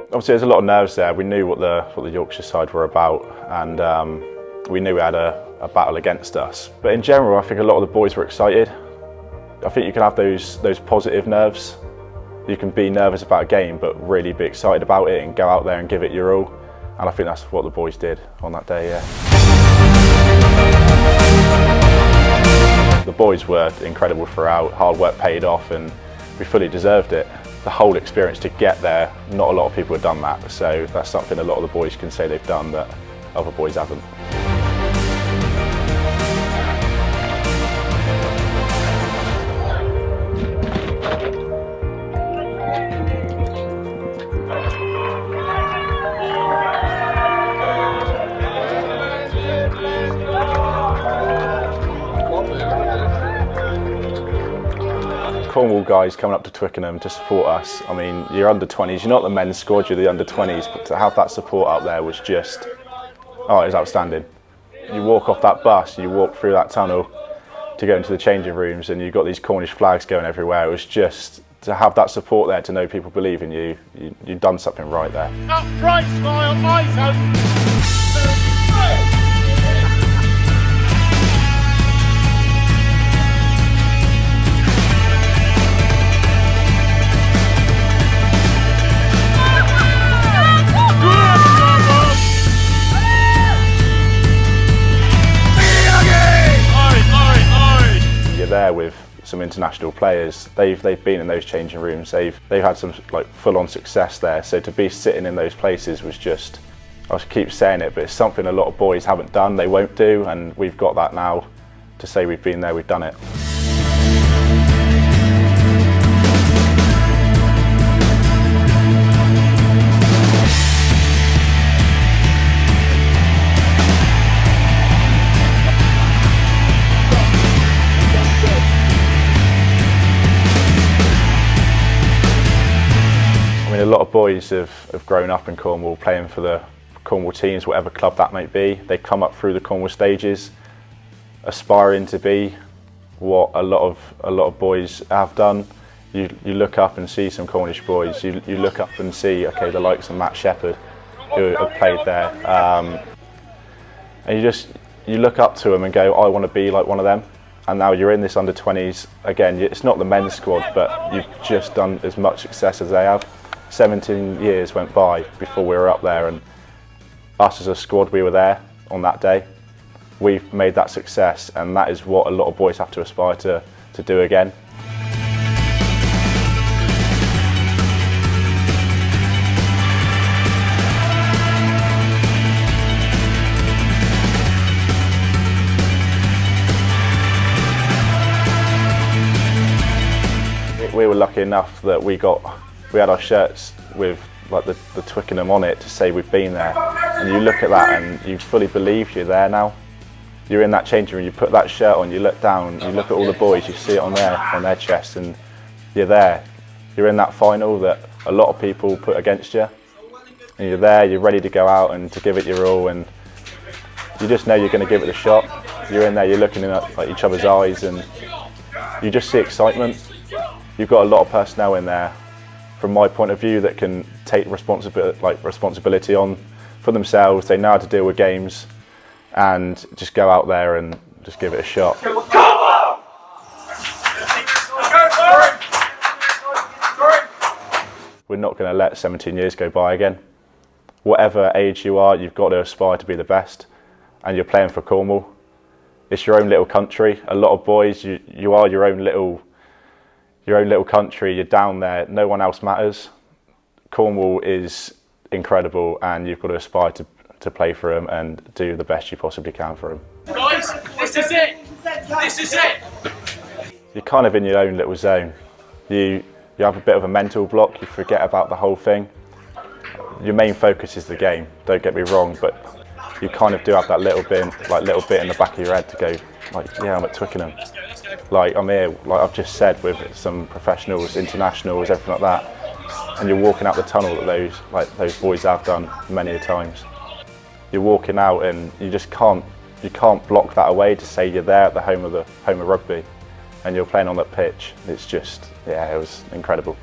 Obviously there's a lot of nerves there. We knew what the Yorkshire side were about, and we knew we had a battle against us. But in general, I think a lot of the boys were excited. I think you can have those positive nerves. You can be nervous about a game, but really be excited about it and go out there and give it your all. And I think that's what the boys did on that day, yeah. The boys were incredible throughout. Hard work paid off, and we fully deserved it. The whole experience to get there, not a lot of people have done that, so that's something a lot of the boys can say they've done that other boys haven't. Cornwall guys coming up to Twickenham to support us. I mean, you're under 20s, you're not the men's squad, you're the under 20s, but to have that support up there was just, oh, it was outstanding. You walk off that bus, you walk through that tunnel to go into the changing rooms, and you've got these Cornish flags going everywhere. It was just, to have that support there, to know people believe in you, you've done something right there. Upright smile, eyes open. There with some international players, they've been in those changing rooms, they've had some like full-on success there, so to be sitting in those places was just, I keep saying it, but it's something a lot of boys haven't done, they won't do, and we've got that now to say we've been there, we've done it. I mean, a lot of boys have grown up in Cornwall playing for the Cornwall teams, whatever club that might be. They come up through the Cornwall stages, aspiring to be what a lot of boys have done. You look up and see some Cornish boys. You look up and see, okay, the likes of Matt Shepherd, who have played there, and you look up to them and go, I want to be like one of them. And now you're in this under 20s again. It's not the men's squad, but you've just done as much success as they have. 17 years went by before we were up there, and us as a squad, we were there on that day. We've made that success, and that is what a lot of boys have to aspire to do again. We were lucky enough that we had our shirts with like the Twickenham on it to say we've been there, and you look at that and you fully believe you're there now. You're in that changing room, you put that shirt on, you look down, you look at all the boys, you see it on their chests, and you're there. You're in that final that a lot of people put against you, and you're there, you're ready to go out and to give it your all, and you just know you're going to give it a shot. You're in there, you're looking in at each other's eyes, and you just see excitement. You've got a lot of personnel in there, from my point of view, that can take responsibility on for themselves. They know how to deal with games and just go out there and just give it a shot. We're not going to let 17 years go by again. Whatever age you are, you've got to aspire to be the best, and you're playing for Cornwall. It's your own little country. A lot of boys, you are your own little country, you're down there, no one else matters. Cornwall is incredible, and you've got to aspire to play for them and do the best you possibly can for them. Guys, this is it! This is it! You're kind of in your own little zone. You have a bit of a mental block, you forget about the whole thing. Your main focus is the game, don't get me wrong, but you kind of do have that little bit in the back of your head to go, like, yeah, I'm at Twickenham. Like, I'm here, like I've just said, with some professionals, internationals, everything like that. And you're walking out the tunnel that those boys have done many a times. You're walking out and you just can't block that away to say you're there at the home of rugby. and you're playing on that pitch. It's just, yeah, it was incredible.